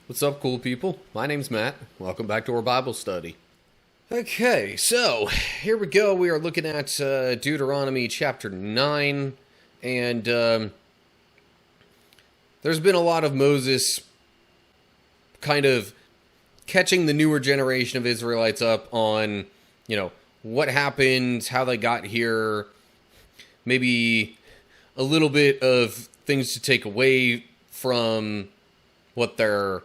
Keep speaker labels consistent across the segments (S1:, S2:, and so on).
S1: What's up, cool people? My name's Matt. Welcome back to our Bible study. Okay, so here we go. We are looking at Deuteronomy chapter 9, and there's been a lot of Moses kind of catching the newer generation of Israelites up on, what happened, how they got here, maybe a little bit of things to take away from what their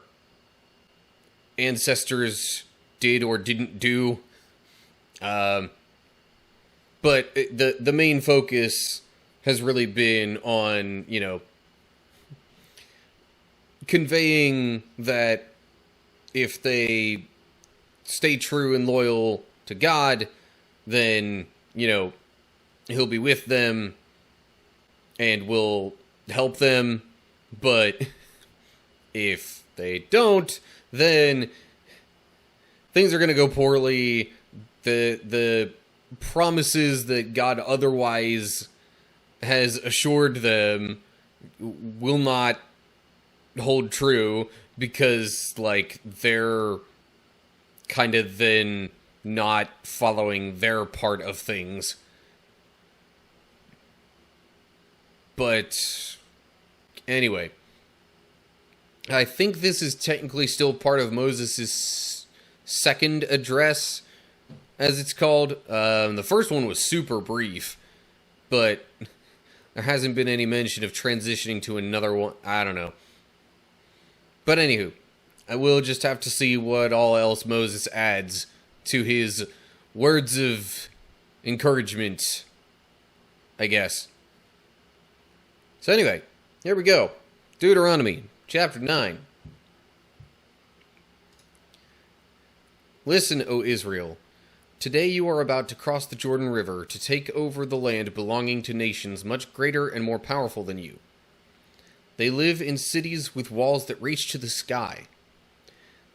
S1: ancestors did or didn't do. But the main focus has really been on, conveying that if they stay true and loyal to God, then, He'll be with them and will help them. But if they don't, then things are going to go poorly. The promises that God otherwise has assured them will not hold true because, they're kind of then not following their part of things. But anyway, I think this is technically still part of Moses' second address, as it's called. The first one was super brief, but there hasn't been any mention of transitioning to another one. I don't know. But anywho, I will just have to see what all else Moses adds to his words of encouragement, I guess. So anyway, here we go. Deuteronomy chapter 9. Listen, O Israel. Today you are about to cross the Jordan River to take over the land belonging to nations much greater and more powerful than you. They live in cities with walls that reach to the sky.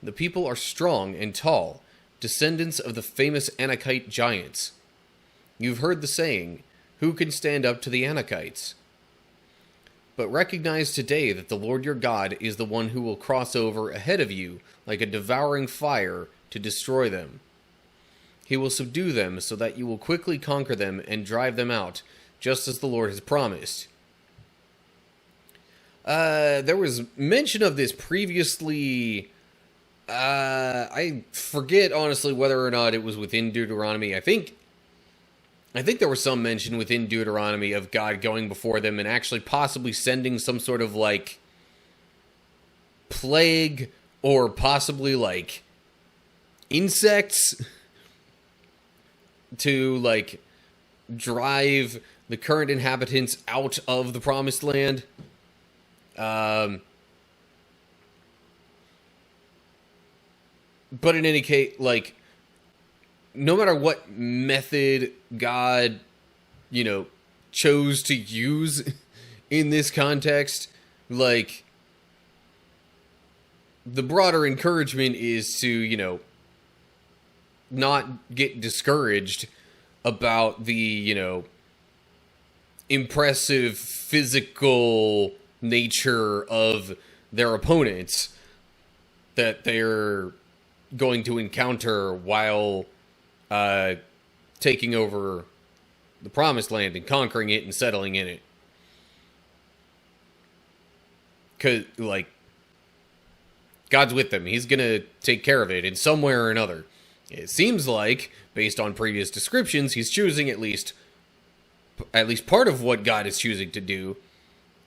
S1: The people are strong and tall, descendants of the famous Anakite giants. You've heard the saying, who can stand up to the Anakites? But recognize today that the Lord your God is the one who will cross over ahead of you like a devouring fire to destroy them. He will subdue them so that you will quickly conquer them and drive them out, just as the Lord has promised. There was mention of this previously. I forget, honestly, whether or not it was within Deuteronomy. I think there was some mention within Deuteronomy of God going before them and actually possibly sending some sort of, plague or possibly, insects to, drive the current inhabitants out of the Promised Land. But in any case, no matter what method God, chose to use in this context, the broader encouragement is to, not get discouraged about the, impressive physical nature of their opponents that they're going to encounter while taking over the Promised Land and conquering it and settling in it. Because, God's with them. He's going to take care of it in some way or another. It seems like, based on previous descriptions, he's choosing at least part of what God is choosing to do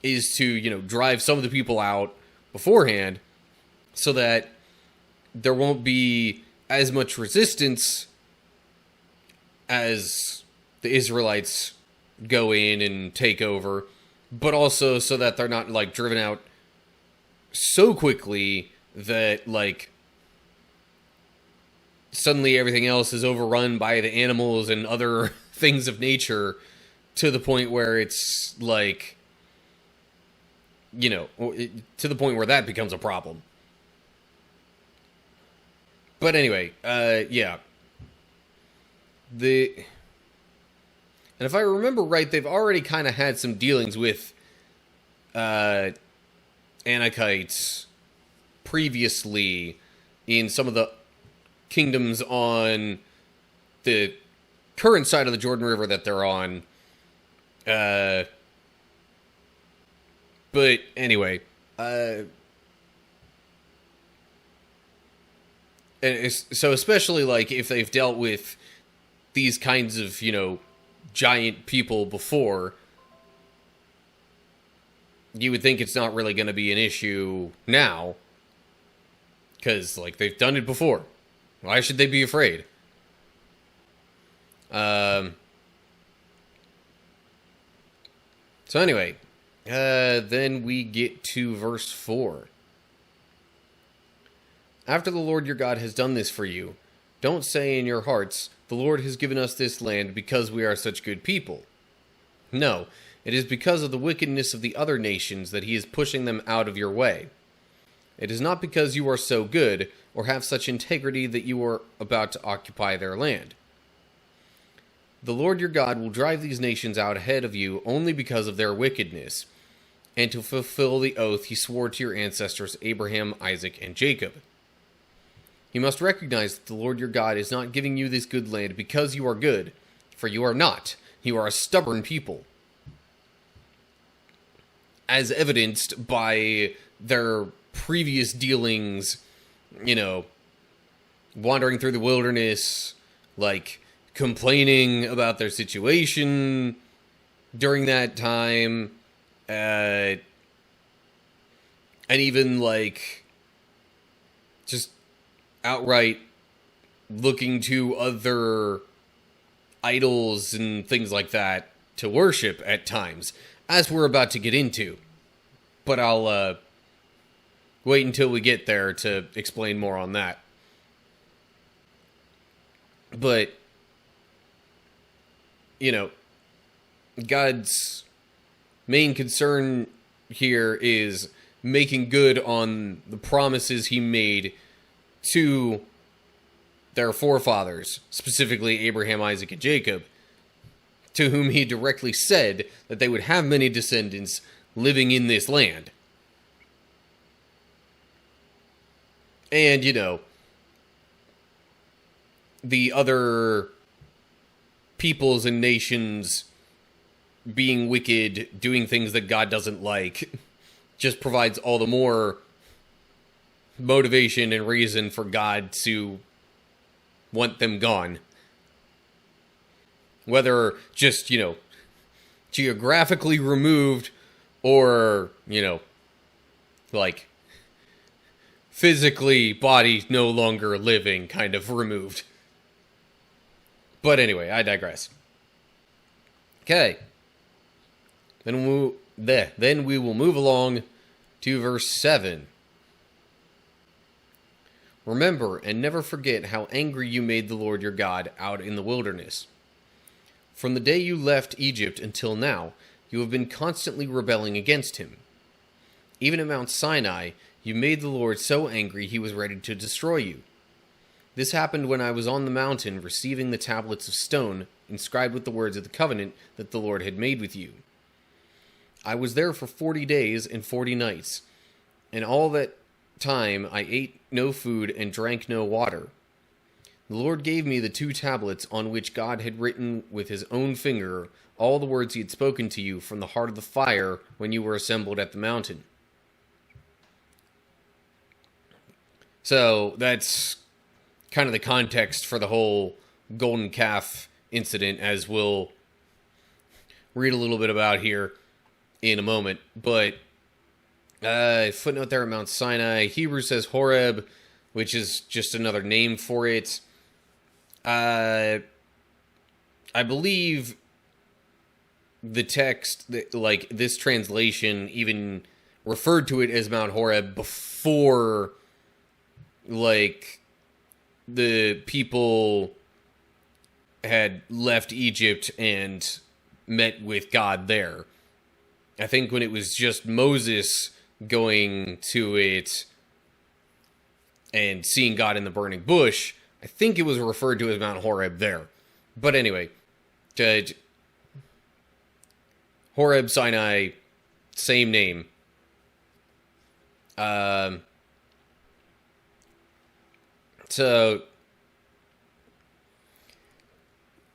S1: is to, drive some of the people out beforehand so that there won't be as much resistance as the Israelites go in and take over, but also so that they're not, driven out so quickly that, suddenly everything else is overrun by the animals and other things of nature to the point where it's, to the point where that becomes a problem. But anyway, yeah. And if I remember right, they've already kind of had some dealings with Anakites previously in some of the kingdoms on the current side of the Jordan River that they're on. But anyway, and so especially like if they've dealt with these kinds of, giant people before, you would think it's not really going to be an issue now, because like they've done it before. Why should they be afraid? So anyway, then we get to verse 4. After the Lord your God has done this for you, don't say in your hearts, the Lord has given us this land because we are such good people. No, it is because of the wickedness of the other nations that he is pushing them out of your way. It is not because you are so good or have such integrity that you are about to occupy their land. The Lord your God will drive these nations out ahead of you only because of their wickedness, and to fulfill the oath he swore to your ancestors Abraham, Isaac, and Jacob. You must recognize that the Lord your God is not giving you this good land because you are good, for you are not. You are a stubborn people, as evidenced by their previous dealings, wandering through the wilderness, like complaining about their situation during that time, and even like just outright looking to other idols and things like that to worship at times, as we're about to get into. But I'll wait until we get there to explain more on that. But, God's main concern here is making good on the promises he made to their forefathers, specifically Abraham, Isaac, and Jacob, to whom he directly said that they would have many descendants living in this land. And, the other peoples and nations being wicked, doing things that God doesn't like, just provides all the more motivation and reason for God to want them gone. Whether just, geographically removed or, like physically body no longer living kind of removed. But anyway, I digress. Okay. Then we will move along to verse 7. Remember and never forget how angry you made the Lord your God out in the wilderness. From the day you left Egypt until now, you have been constantly rebelling against him. Even at Mount Sinai, you made the Lord so angry he was ready to destroy you. This happened when I was on the mountain receiving the tablets of stone inscribed with the words of the covenant that the Lord had made with you. I was there for 40 days and 40 nights, and all that time I ate no food and drank no water. The Lord gave me the 2 tablets on which God had written with his own finger all the words he had spoken to you from the heart of the fire when you were assembled at the mountain. So that's kind of the context for the whole golden calf incident, as we'll read a little bit about here in a moment. But footnote there at Mount Sinai, Hebrew says Horeb, which is just another name for it. I believe the text, like this translation, even referred to it as Mount Horeb before, like, the people had left Egypt and met with God there. I think when it was just Moses going to it and seeing God in the burning bush, I think it was referred to as Mount Horeb there. But anyway, Horeb, Sinai, same name. So,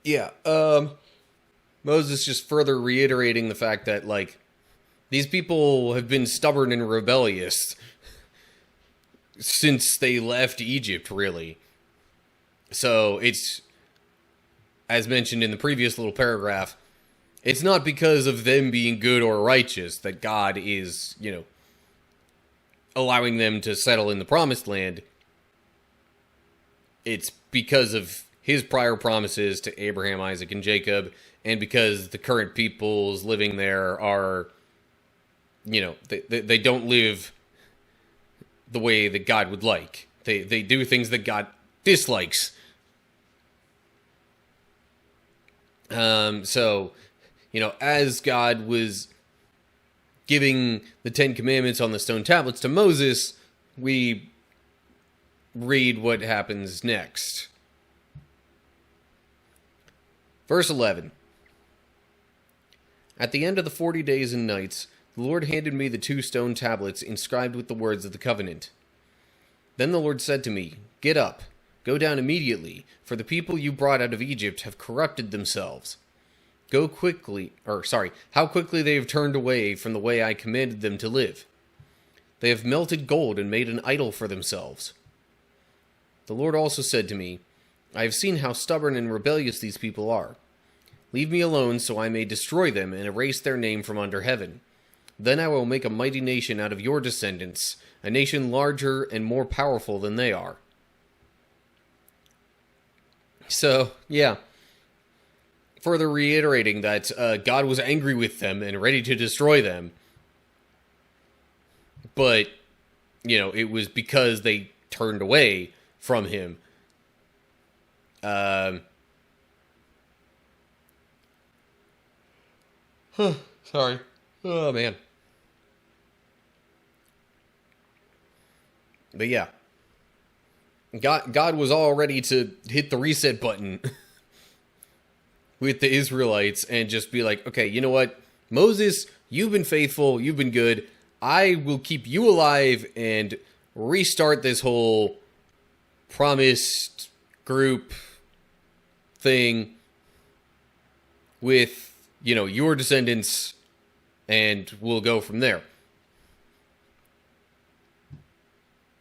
S1: yeah, Moses just further reiterating the fact that, like, these people have been stubborn and rebellious since they left Egypt, really. So, it's, as mentioned in the previous little paragraph, it's not because of them being good or righteous that God is, allowing them to settle in the promised land. It's because of his prior promises to Abraham, Isaac, and Jacob, and because the current peoples living there are, they don't live the way that God would like. They do things that God dislikes. So, as God was giving the Ten Commandments on the stone tablets to Moses, we read what happens next. Verse 11. At the end of the 40 days and nights, the Lord handed me the 2 stone tablets inscribed with the words of the covenant. Then the Lord said to me, "Get up, go down immediately, for the people you brought out of Egypt have corrupted themselves. How quickly they have turned away from the way I commanded them to live. They have melted gold and made an idol for themselves." The Lord also said to me, "I have seen how stubborn and rebellious these people are. Leave me alone so I may destroy them and erase their name from under heaven. Then I will make a mighty nation out of your descendants, a nation larger and more powerful than they are." So, yeah. Further reiterating that God was angry with them and ready to destroy them. But, it was because they turned away from him. Sorry. Oh, man. But yeah. God was all ready to hit the reset button with the Israelites and just be like, okay, you know what? Moses, you've been faithful, you've been good. I will keep you alive and restart this whole promised group thing with, your descendants, and we'll go from there.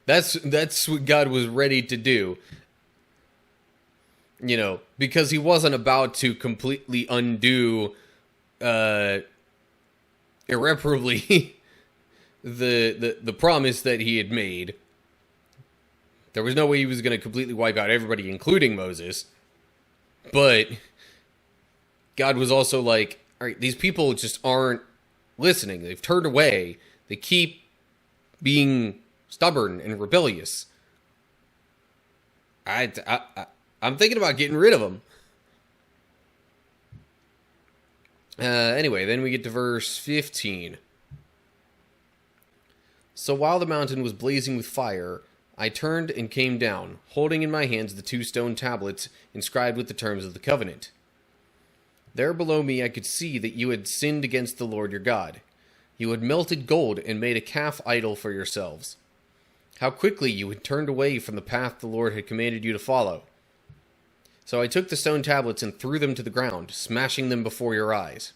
S1: That's what God was ready to do. Because he wasn't about to completely undo irreparably the promise that he had made. There was no way he was going to completely wipe out everybody, including Moses. But God was also like, all right, these people just aren't listening. They've turned away. They keep being stubborn and rebellious. I'm thinking about getting rid of them. Anyway, then we get to verse 15. So while the mountain was blazing with fire, I turned and came down, holding in my hands the 2 stone tablets inscribed with the terms of the covenant. There below me I could see that you had sinned against the Lord your God. You had melted gold and made a calf idol for yourselves. How quickly you had turned away from the path the Lord had commanded you to follow. So I took the stone tablets and threw them to the ground, smashing them before your eyes.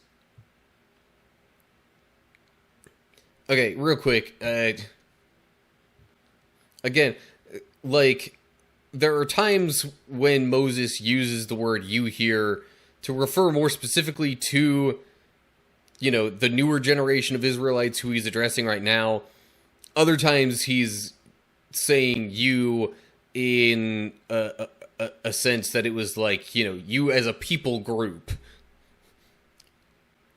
S1: Okay, real quick. Again, there are times when Moses uses the word "you" here to refer more specifically to, the newer generation of Israelites who he's addressing right now. Other times he's saying "you" in a sense that it was like, you as a people group.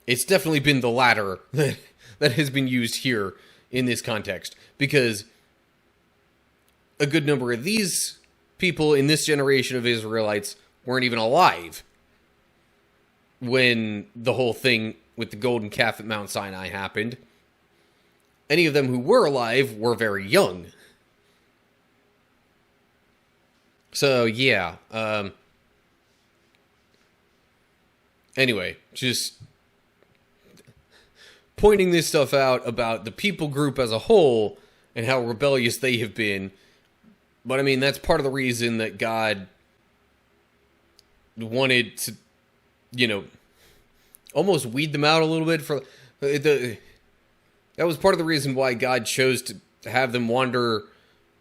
S1: It's definitely been the latter that has been used here in this context, because a good number of these people in this generation of Israelites weren't even alive when the whole thing with the golden calf at Mount Sinai happened. Any of them who were alive were very young. So, yeah. Anyway, just pointing this stuff out about the people group as a whole and how rebellious they have been, But I mean, that's part of the reason that God wanted to, you know, almost weed them out a little bit. That was part of the reason why God chose to have them wander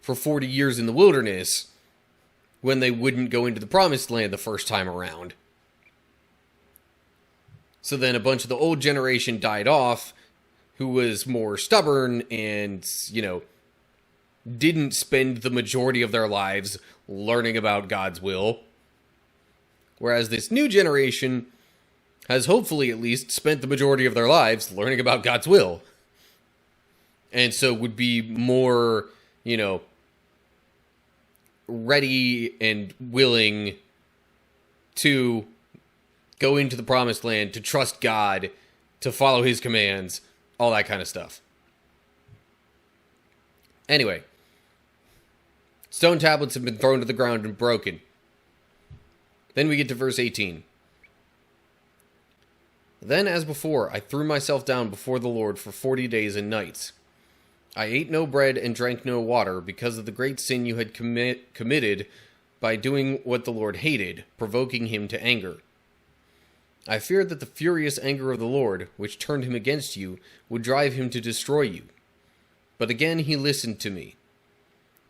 S1: for 40 years in the wilderness when they wouldn't go into the promised land the first time around. So then a bunch of the old generation died off, who was more stubborn and, didn't spend the majority of their lives learning about God's will. Whereas this new generation has hopefully at least spent the majority of their lives learning about God's will. And so would be more, ready and willing to go into the promised land, to trust God, to follow his commands, all that kind of stuff. Anyway, stone tablets have been thrown to the ground and broken. Then we get to verse 18. Then, as before, I threw myself down before the Lord for 40 days and nights. I ate no bread and drank no water because of the great sin you had committed by doing what the Lord hated, provoking him to anger. I feared that the furious anger of the Lord, which turned him against you, would drive him to destroy you. But again he listened to me.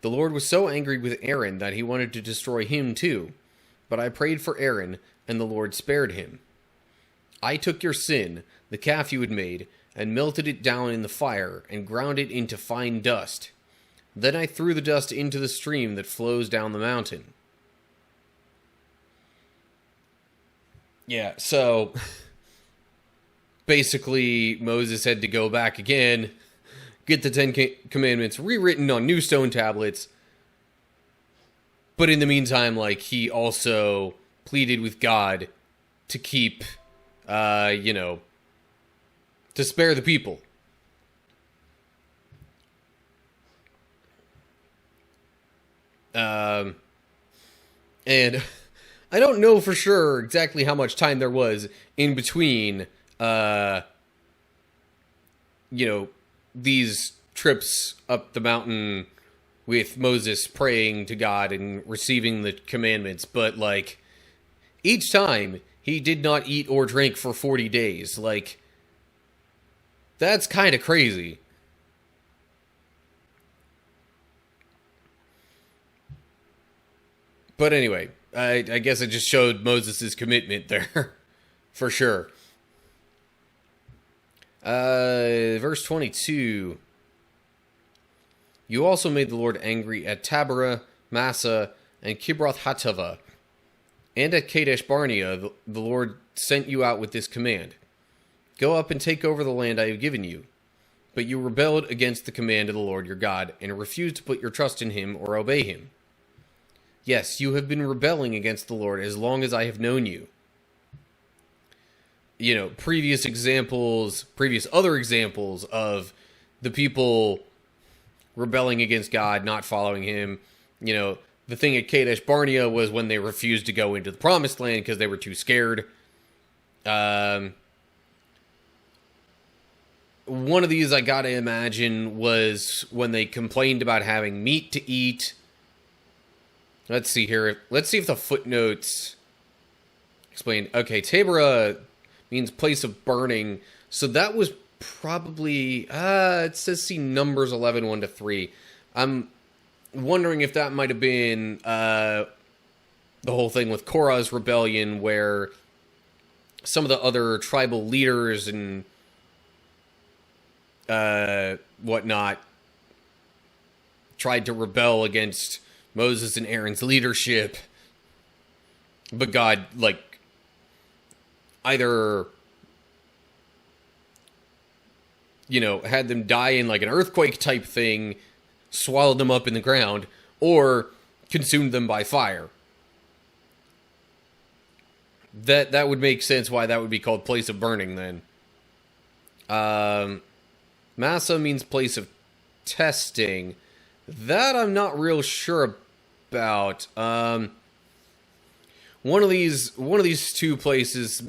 S1: The Lord was so angry with Aaron that he wanted to destroy him too. But I prayed for Aaron, and the Lord spared him. I took your sin, the calf you had made, and melted it down in the fire, and ground it into fine dust. Then I threw the dust into the stream that flows down the mountain. Yeah, so basically Moses had to go back again, get the Ten Commandments rewritten on new stone tablets. But in the meantime, he also pleaded with God to keep, to spare the people. And I don't know for sure exactly how much time there was in between, these trips up the mountain with Moses praying to God and receiving the commandments. But, each time he did not eat or drink for 40 days. That's kind of crazy. But anyway, I guess it just showed Moses' commitment there, for sure. Verse 22. You also made the Lord angry at Taberah, Massa, and Kibroth Hattaavah, and at Kadesh Barnea. The Lord sent you out with this command: go up and take over the land I have given you. But you rebelled against the command of the Lord your God, and refused to put your trust in him or obey him. Yes, you have been rebelling against the Lord as long as I have known you. Previous other examples of the people rebelling against God, not following him. The thing at Kadesh Barnea was when they refused to go into the promised land because they were too scared. One of these, I gotta imagine, was when they complained about having meat to eat. Let's see here. Let's see if the footnotes explain. Okay, Taberah means place of burning. So that was probably, it says see Numbers 11, 1-3. I'm wondering if that might have been the whole thing with Korah's rebellion, where some of the other tribal leaders and whatnot tried to rebel against Moses and Aaron's leadership, but God, either, had them die in, an earthquake type thing, swallowed them up in the ground, or consumed them by fire. That would make sense why that would be called place of burning, then. Massa means place of testing. That I'm not real sure about. One of these two places,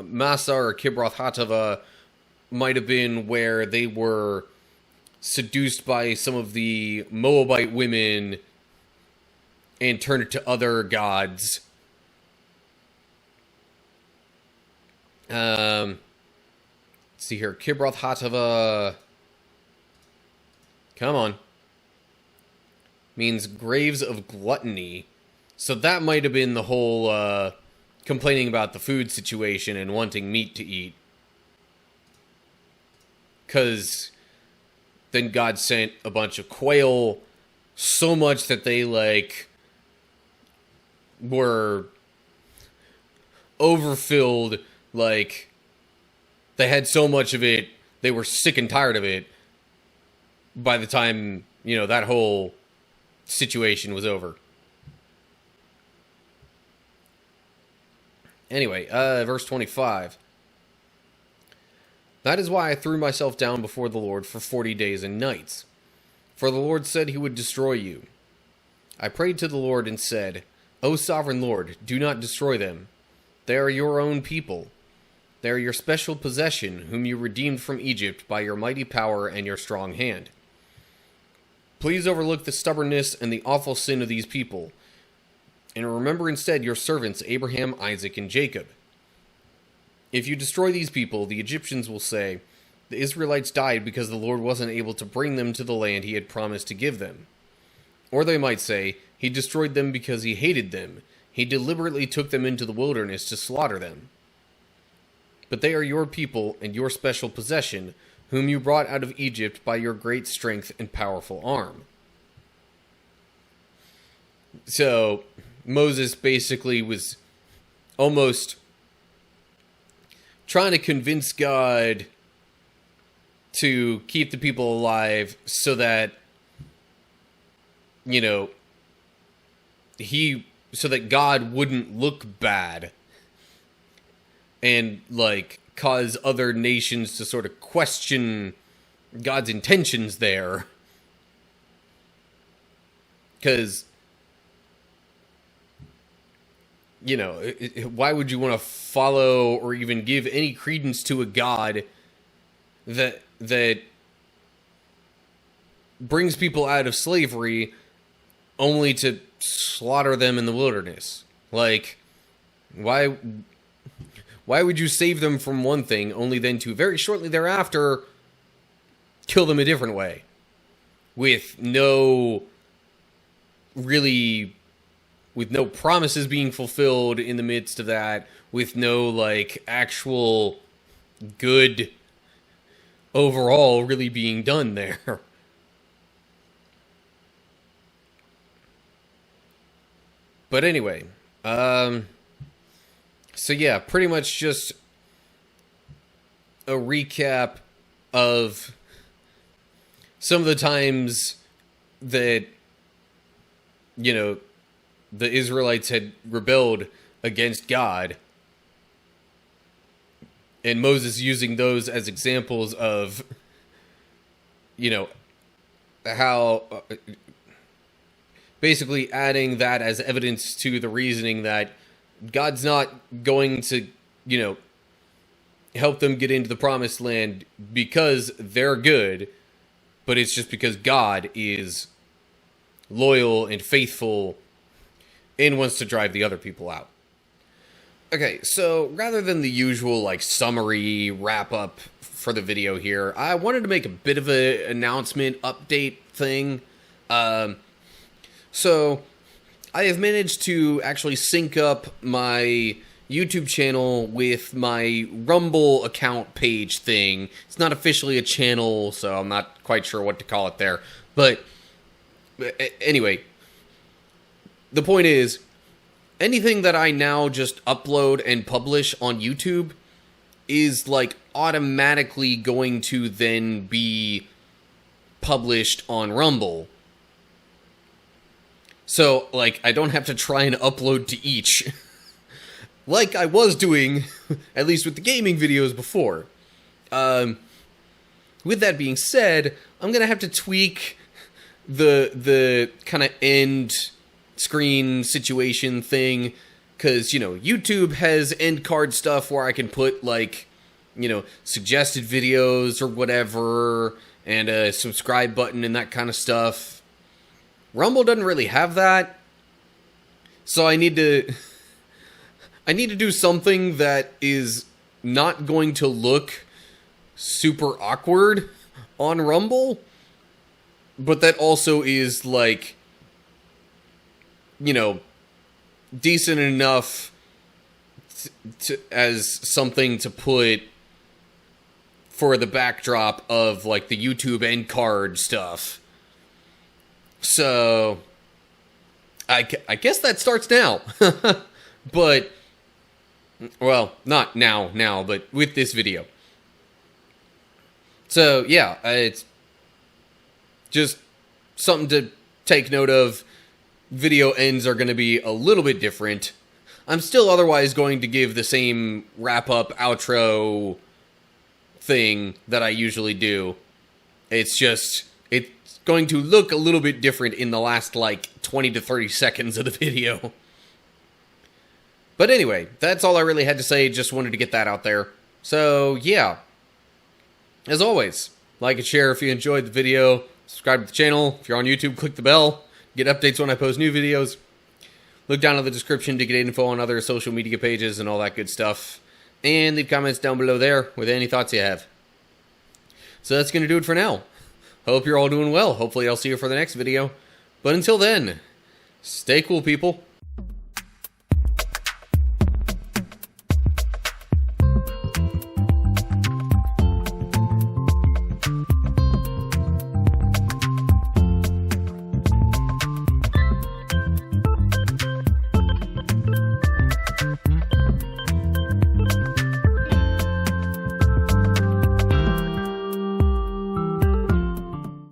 S1: Massa or Kibroth Hattaavah, might have been where they were seduced by some of the Moabite women and turn it to other gods. Let's see here. Kibroth Hatava. Come on. Means graves of gluttony. So that might have been the whole complaining about the food situation and wanting meat to eat. Because then God sent a bunch of quail, so much that they, like, were overfilled. Like, they had so much of it, they were sick and tired of it by the time, you know, that whole situation was over. Anyway, verse 25. That is why I threw myself down before the Lord for 40 days and nights. For the Lord said he would destroy you. I prayed to the Lord and said, O sovereign Lord, do not destroy them. They are your own people. They are your special possession, whom you redeemed from Egypt by your mighty power and your strong hand. Please overlook the stubbornness and the awful sin of these people, and remember instead your servants Abraham, Isaac, and Jacob. If you destroy these people, the Egyptians will say, the Israelites died because the Lord wasn't able to bring them to the land he had promised to give them. Or they might say, he destroyed them because he hated them. He deliberately took them into the wilderness to slaughter them. But they are your people and your special possession, whom you brought out of Egypt by your great strength and powerful arm. So, Moses basically was almost trying to convince God to keep the people alive so that, you know, so that God wouldn't look bad and, like, cause other nations to sort of question God's intentions there. Because, you know, why would you want to follow or even give any credence to a God that brings people out of slavery only to slaughter them in the wilderness? Like, why would you save them from one thing only then to very shortly thereafter kill them a different way with no promises being fulfilled in the midst of that, with no, like, actual good overall really being done there? But anyway, so yeah, pretty much just a recap of some of the times that, you know, the Israelites had rebelled against God, and Moses using those as examples of, you know, how basically adding that as evidence to the reasoning that God's not going to, you know, help them get into the promised land because they're good, but it's just because God is loyal and faithful and wants to drive the other people out. Okay, so rather than the usual, like, summary wrap-up for the video here, I wanted to make a bit of an announcement update thing. So I have managed to actually sync up my YouTube channel with my Rumble account page thing. It's not officially a channel, so I'm not quite sure what to call it there. But anyway, the point is, anything that I now just upload and publish on YouTube is, like, automatically going to then be published on Rumble. So, like, I don't have to try and upload to each, like I was doing, at least with the gaming videos before. With that being said, I'm going to have to tweak the kind of end screen situation thing, because, you know, YouTube has end card stuff where I can put, like, you know, suggested videos or whatever, and a subscribe button and that kind of stuff. Rumble doesn't really have that, So I need to do something that is not going to look super awkward on Rumble, but that also is, like, you know, decent enough as something to put for the backdrop of, like, the YouTube end card stuff. So I guess that starts now. But, well, not now, but with this video. So, yeah, it's just something to take note of. Video ends are going to be a little bit different. I'm still otherwise going to give the same wrap-up outro thing that I usually do. It's just, it's going to look a little bit different in the last, like, 20 to 30 seconds of the video. But anyway, that's all I really had to say. Just wanted to get that out there. So, yeah. As always, like and share if you enjoyed the video. Subscribe to the channel. If you're on YouTube, click the bell. Get updates when I post new videos. Look down in the description to get info on other social media pages and all that good stuff. And leave comments down below there with any thoughts you have. So that's going to do it for now. Hope you're all doing well. Hopefully I'll see you for the next video. But until then, stay cool, people.